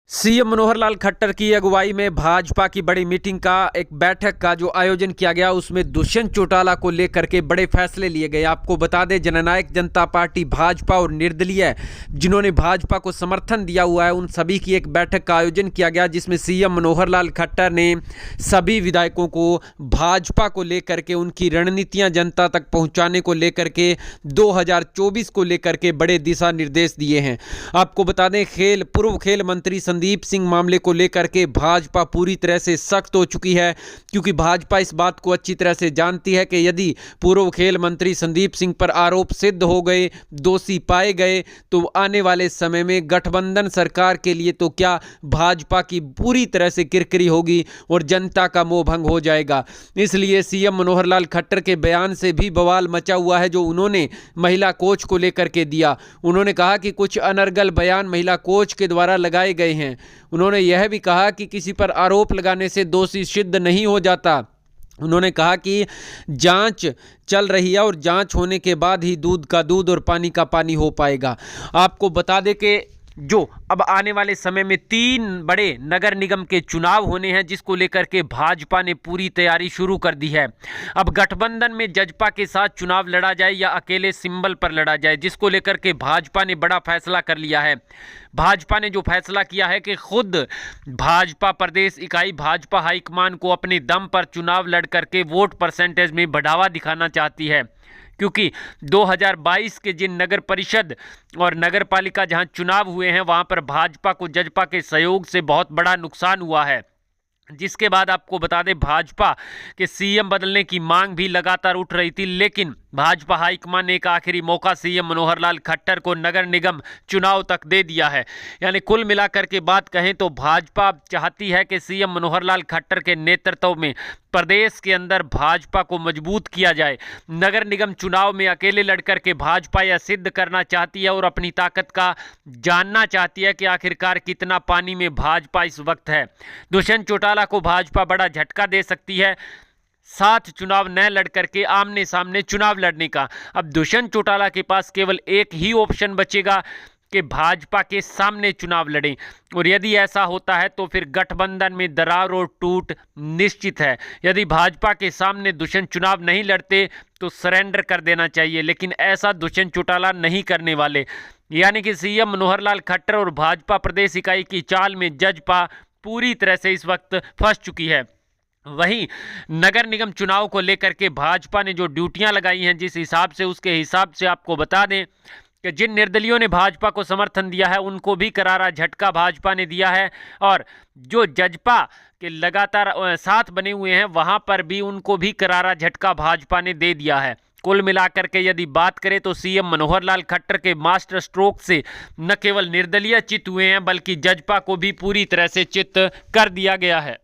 CM Manohar Lal Khattar की अगुवाई में भाजपा की बड़ी मीटिंग का एक बैठक का जो आयोजन किया गया उसमें दुष्यंत चौटाला को लेकर के बड़े फैसले लिए गए। आपको बता दें, जननायक जनता पार्टी भाजपा और निर्दलीय जिन्होंने भाजपा को समर्थन दिया हुआ है उन सभी की एक बैठक का आयोजन किया गया, जिसमें सीएम मनोहर लाल खट्टर ने सभी विधायकों को भाजपा को लेकर के उनकी रणनीतियां जनता तक पहुंचाने को लेकर के 2024 को लेकर के बड़े दिशा निर्देश दिए हैं। आपको बता दें, पूर्व खेल मंत्री संदीप सिंह मामले को लेकर के भाजपा पूरी तरह से सख्त हो चुकी है, क्योंकि भाजपा इस बात को अच्छी तरह से जानती है कि यदि पूर्व खेल मंत्री संदीप सिंह पर आरोप सिद्ध हो गए, दोषी पाए गए, तो आने वाले समय में गठबंधन सरकार के लिए तो क्या भाजपा की पूरी तरह से किरकिरी होगी और जनता का मोह भंग हो जाएगा। इसलिए सीएम मनोहर लाल खट्टर के बयान से भी बवाल मचा हुआ है, जो उन्होंने महिला कोच को लेकर के दिया। उन्होंने कहा कि कुछ अनर्गल बयान महिला कोच के द्वारा लगाए गए हैं। उन्होंने यह भी कहा कि किसी पर आरोप लगाने से दोषी सिद्ध नहीं हो जाता। उन्होंने कहा कि जांच चल रही है और जांच होने के बाद ही दूध का दूध और पानी का पानी हो पाएगा। आपको बता दें कि जो अब आने वाले समय में 3 बड़े नगर निगम के चुनाव होने हैं, जिसको लेकर के भाजपा ने पूरी तैयारी शुरू कर दी है। अब गठबंधन में जजपा के साथ चुनाव लड़ा जाए या अकेले सिंबल पर लड़ा जाए, जिसको लेकर के भाजपा ने बड़ा फैसला कर लिया है। भाजपा ने जो फैसला किया है कि खुद भाजपा प्रदेश इकाई भाजपा हाईकमान को अपने दम पर चुनाव लड़ करके वोट परसेंटेज में बढ़ावा दिखाना चाहती है, क्योंकि 2022 के जिन नगर परिषद और नगर पालिका जहां चुनाव हुए हैं वहां पर भाजपा को जजपा के सहयोग से बहुत बड़ा नुकसान हुआ है। जिसके बाद आपको बता दें, भाजपा के सीएम बदलने की मांग भी लगातार उठ रही थी, लेकिन भाजपा हाईकमान ने एक आखिरी मौका सीएम मनोहर लाल खट्टर को नगर निगम चुनाव तक दे दिया है। यानी कुल मिलाकर के बात कहें तो भाजपा चाहती है कि सीएम मनोहर लाल खट्टर के नेतृत्व में प्रदेश के अंदर भाजपा को मजबूत किया जाए। नगर निगम चुनाव में अकेले लड़कर के भाजपा यह सिद्ध करना चाहती है और अपनी ताकत का जानना चाहती है कि आखिरकार कितना पानी में भाजपा इस वक्त है। दुष्यंत चौटाला को भाजपा बड़ा झटका दे सकती है, साथ चुनाव न लड़ करके आमने सामने चुनाव लड़ने का। अब दुष्यंत चौटाला के पास केवल एक ही ऑप्शन बचेगा कि भाजपा के सामने चुनाव लड़ें, और यदि ऐसा होता है तो फिर गठबंधन में दरार और टूट निश्चित है। यदि भाजपा के सामने दुष्यंत चुनाव नहीं लड़ते तो सरेंडर कर देना चाहिए, लेकिन ऐसा दुष्यंत चौटाला नहीं करने वाले। यानी कि सीएम मनोहर लाल खट्टर और भाजपा प्रदेश इकाई की चाल में जजपा पूरी तरह से इस वक्त फंस चुकी है। वहीं नगर निगम चुनाव को लेकर के भाजपा ने जो ड्यूटियां लगाई हैं, जिस हिसाब से उसके हिसाब से आपको बता दें कि जिन निर्दलियों ने भाजपा को समर्थन दिया है उनको भी करारा झटका भाजपा ने दिया है, और जो जजपा के लगातार साथ बने हुए हैं वहां पर भी उनको भी करारा झटका भाजपा ने दे दिया है। कुल मिलाकर के यदि बात करें तो सीएम मनोहर लाल खट्टर के मास्टर स्ट्रोक से न केवल निर्दलीय चित हुए हैं, बल्कि जजपा को भी पूरी तरह से चित कर दिया गया है।